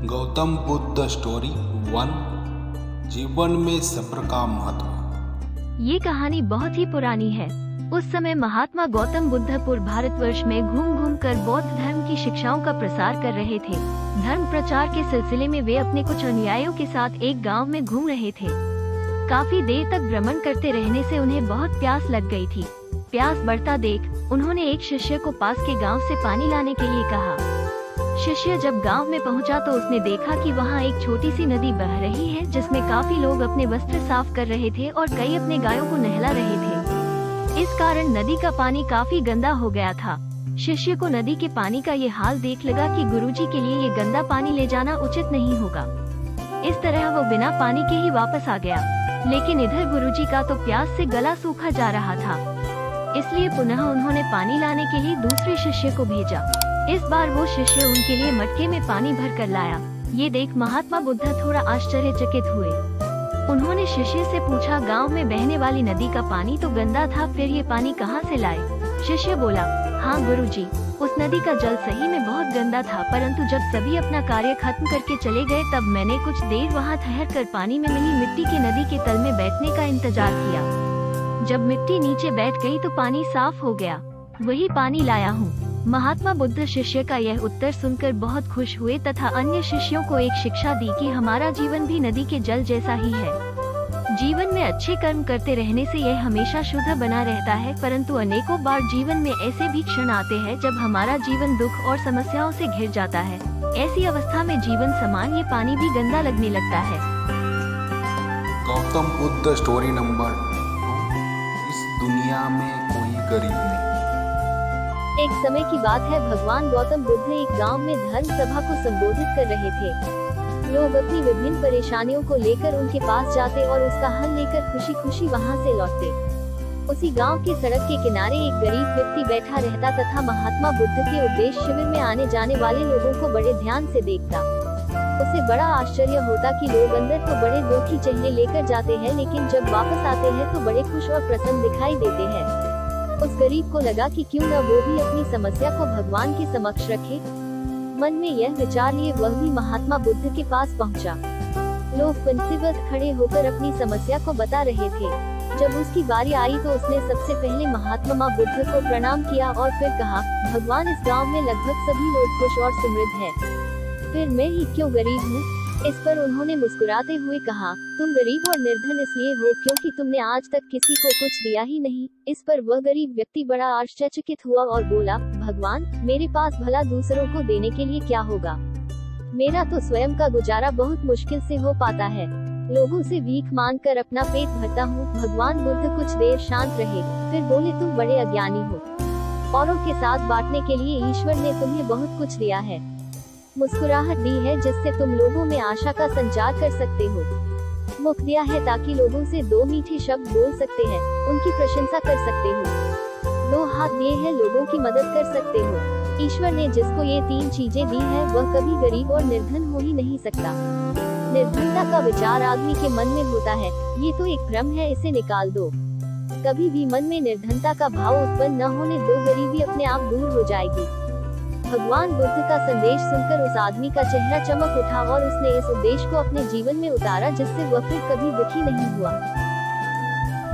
Gautam Buddha story 1। जीवन में सब्र का महत्व। ये कहानी बहुत ही पुरानी है। उस समय महात्मा गौतम बुद्ध पूर्व भारतवर्ष में घूम घूम कर बौद्ध धर्म की शिक्षाओं का प्रसार कर रहे थे। धर्म प्रचार के सिलसिले में वे अपने कुछ अनुयायियों के साथ एक गांव में घूम रहे थे। काफी देर तक भ्रमण करते रहने से उन्हें बहुत प्यास लग गई थी। प्यास बढ़ता देख उन्होंने एक शिष्य को पास के गांव से पानी लाने के लिए कहा। शिष्य जब गांव में पहुंचा तो उसने देखा कि वहां एक छोटी सी नदी बह रही है, जिसमें काफी लोग अपने वस्त्र साफ कर रहे थे और कई अपने गायों को नहला रहे थे। इस कारण नदी का पानी काफी गंदा हो गया था। शिष्य को नदी के पानी का ये हाल देख लगा कि गुरुजी के लिए ये गंदा पानी ले जाना उचित नहीं होगा। इस तरह वो बिना पानी के ही वापस आ गया। लेकिन इधर गुरुजी का तो प्यास से गला सूखा जा रहा था, इसलिए पुनः उन्होंने पानी लाने के लिए दूसरे शिष्य को भेजा। इस बार वो शिष्य उनके लिए मटके में पानी भर कर लाया। ये देख महात्मा बुद्ध थोड़ा आश्चर्यचकित हुए। उन्होंने शिष्य से पूछा, गांव में बहने वाली नदी का पानी तो गंदा था, फिर ये पानी कहाँ से लाए? शिष्य बोला, हाँ गुरुजी, उस नदी का जल सही में बहुत गंदा था, परंतु जब सभी अपना कार्य खत्म करके चले गए तब मैंने कुछ देर वहाँ ठहर कर पानी में मिली मिट्टी के नदी के तल में बैठने का इंतजार किया। जब मिट्टी नीचे बैठ गई तो पानी साफ हो गया, वही पानी लाया हूँ। महात्मा बुद्ध शिष्य का यह उत्तर सुनकर बहुत खुश हुए तथा अन्य शिष्यों को एक शिक्षा दी कि हमारा जीवन भी नदी के जल जैसा ही है। जीवन में अच्छे कर्म करते रहने से यह हमेशा शुद्ध बना रहता है, परंतु अनेकों बार जीवन में ऐसे भी क्षण आते हैं जब हमारा जीवन दुख और समस्याओं से घिर जाता है। ऐसी अवस्था में जीवन समान ये पानी भी गंदा लगने लगता है। Gautam Buddha story number 2। इस दुनिया में कोई गरीब नहीं। एक समय की बात है, भगवान गौतम बुद्ध एक गांव में धर्म सभा को संबोधित कर रहे थे। लोग अपनी विभिन्न परेशानियों को लेकर उनके पास जाते और उसका हल लेकर खुशी खुशी वहां से लौटते। उसी गांव के सड़क के किनारे एक गरीब व्यक्ति बैठा रहता तथा महात्मा बुद्ध के उपदेश शिविर में आने जाने वाले लोगों को बड़े ध्यान से देखता। उसे बड़ा आश्चर्य होता कि लोग अंदर तो बड़े दुखी चेहरे लेकर जाते हैं, लेकिन जब वापस आते हैं तो बड़े खुश और प्रसन्न दिखाई देते हैं। उस गरीब को लगा कि क्यों न वो भी अपनी समस्या को भगवान के समक्ष रखे। मन में यह विचार लिए वह भी महात्मा बुद्ध के पास पहुंचा। लोग पंक्तिबद्ध खड़े होकर अपनी समस्या को बता रहे थे। जब उसकी बारी आई तो उसने सबसे पहले महात्मा बुद्ध को प्रणाम किया और फिर कहा, भगवान, इस गांव में लगभग सभी लोग खुश और समृद्ध हैं, फिर मैं ही क्यों गरीब हूँ? इस पर उन्होंने मुस्कुराते हुए कहा, तुम गरीब और निर्धन इसलिए हो क्योंकि तुमने आज तक किसी को कुछ दिया ही नहीं। इस पर वह गरीब व्यक्ति बड़ा आश्चर्यचकित हुआ और बोला, भगवान, मेरे पास भला दूसरों को देने के लिए क्या होगा? मेरा तो स्वयं का गुजारा बहुत मुश्किल से हो पाता है। लोगों से भीख मांग कर अपना पेट भरता हूँ। भगवान बुद्ध कुछ देर शांत रहे, फिर बोले, तुम बड़े अज्ञानी हो। औरों के साथ बांटने के लिए ईश्वर ने तुम्हें बहुत कुछ दिया है, मुस्कुराहट दी है जिससे तुम लोगों में आशा का संचार कर सकते हो, मुख दिया है ताकि लोगों से दो मीठे शब्द बोल सकते हैं, उनकी प्रशंसा कर सकते हो, दो हाथ दिए हैं, लोगों की मदद कर सकते हो। ईश्वर ने जिसको ये तीन चीजें दी है वह कभी गरीब और निर्धन हो ही नहीं सकता। निर्धनता का विचार आदमी के मन में होता है, ये तो एक भ्रम है, इसे निकाल दो। कभी भी मन में निर्धनता का भाव उत्पन्न न होने दो, गरीबी अपने आप दूर हो जाएगी। भगवान बुद्ध का संदेश सुनकर उस आदमी का चेहरा चमक उठा और उसने इस उद्देश को अपने जीवन में उतारा, जिससे वह फिर कभी दुखी नहीं हुआ।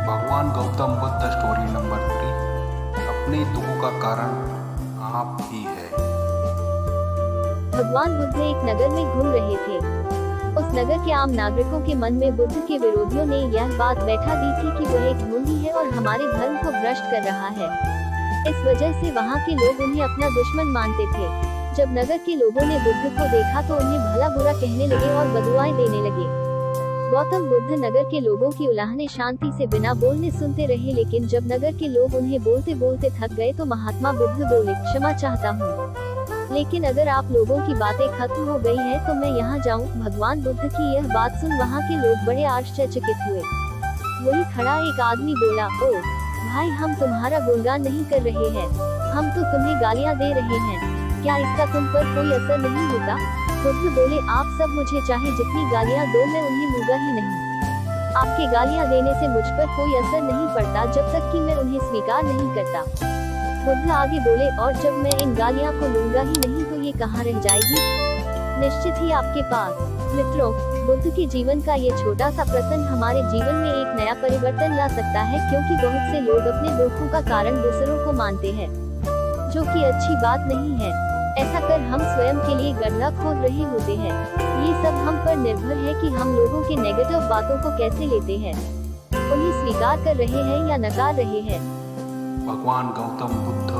भगवान गौतम बुद्ध स्टोरी नंबर 3। अपने दुखों का कारण आप ही है। भगवान बुद्ध एक नगर में घूम रहे थे। उस नगर के आम नागरिकों के मन में बुद्ध के विरोधियों ने यह बात बैठा दी थी कि वह एक ढोंगी है और हमारे धर्म को भ्रष्ट कर रहा है। इस वजह से वहाँ के लोग उन्हें अपना दुश्मन मानते थे। जब नगर के लोगों ने बुद्ध को देखा तो उन्हें भला बुरा कहने लगे और बदुआएं देने लगे। गौतम बुद्ध नगर के लोगों की उलाहने शांति से बिना बोलने सुनते रहे, लेकिन जब नगर के लोग उन्हें बोलते बोलते थक गए तो महात्मा बुद्ध बोले, क्षमा चाहता हूँ, लेकिन अगर आप लोगों की बातें खत्म हो गई है तो मैं यहाँ जाऊँ? भगवान बुद्ध की यह बात सुन वहाँ के लोग बड़े आश्चर्यचकित हुए। वही खड़ा एक आदमी बोला, ओ भाई, हम तुम्हारा गुणगान नहीं कर रहे हैं, हम तो तुम्हें गालियाँ दे रहे हैं, क्या इसका तुम पर कोई असर नहीं होता? बुद्ध बोले, आप सब मुझे चाहे जितनी गालियाँ दो, मैं उन्हें लूंगा ही नहीं। आपके गालियाँ देने से मुझ पर कोई असर नहीं पड़ता जब तक कि मैं उन्हें स्वीकार नहीं करता। बुद्ध आगे बोले, और जब मैं इन गालियाँ को लूंगा ही नहीं तो ये कहाँ रह जाएगी? निश्चित ही आपके पास। मित्रों, बुद्ध के जीवन का ये छोटा सा प्रसंग हमारे जीवन में एक नया परिवर्तन ला सकता है, क्योंकि बहुत से लोग अपने दुखों का कारण दूसरों को मानते हैं, जो कि अच्छी बात नहीं है। ऐसा कर हम स्वयं के लिए गड्ढा खोद रहे होते हैं। ये सब हम पर निर्भर है कि हम लोगों के नेगेटिव बातों को कैसे लेते हैं, उन्हें स्वीकार कर रहे हैं या नकार रहे हैं। भगवान गौतम बुद्ध,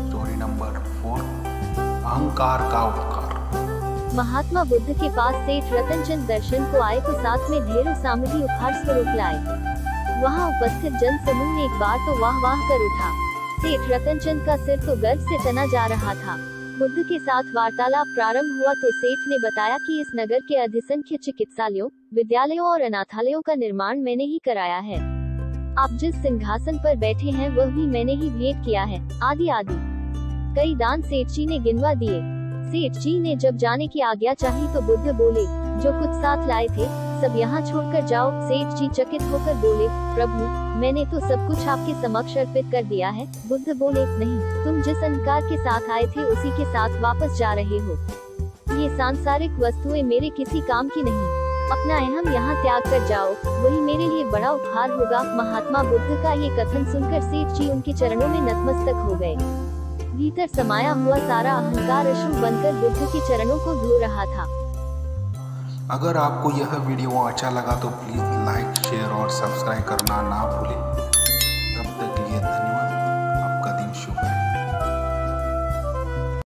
स्टोरी नंबर 4, अहंकार का उपकार। महात्मा बुद्ध के पास सेठ रतनचंद दर्शन को आए तो साथ में ढेरों सामग्री उपहार स्वरूप लाए। वहाँ उपस्थित जन समूह एक बार तो वाह वाह कर उठा। सेठ रतनचंद का सिर तो गर्व से तना जा रहा था। बुद्ध के साथ वार्तालाप प्रारंभ हुआ तो सेठ ने बताया कि इस नगर के अधिसंख्य चिकित्सालयों, विद्यालयों और अनाथालयों का निर्माण मैंने ही कराया है। आप जिस सिंहासन पर बैठे हैं वह भी मैंने ही भेंट किया है, आदि आदि कई दान सेठ जी ने गिनवा दिए। सेठ जी ने जब जाने की आज्ञा चाही तो बुद्ध बोले, जो कुछ साथ लाए थे सब यहाँ छोड़कर जाओ। सेठ जी चकित होकर बोले, प्रभु, मैंने तो सब कुछ आपके समक्ष अर्पित कर दिया है। बुद्ध बोले, नहीं, तुम जिस अहंकार के साथ आए थे उसी के साथ वापस जा रहे हो। ये सांसारिक वस्तुएं मेरे किसी काम की नहीं। अपना अहम यहाँ त्याग कर जाओ, वही मेरे लिए बड़ा उपहार होगा। महात्मा बुद्ध का ये कथन सुनकर सेठ जी उनके चरणों में नतमस्तक हो गए। भीतर समाया हुआ सारा अहंकार अश्रु बनकर बुद्ध के चरणों को धो रहा था। अगर आपको यह वीडियो अच्छा लगा तो प्लीज लाइक, शेयर और सब्सक्राइब करना ना भूलें।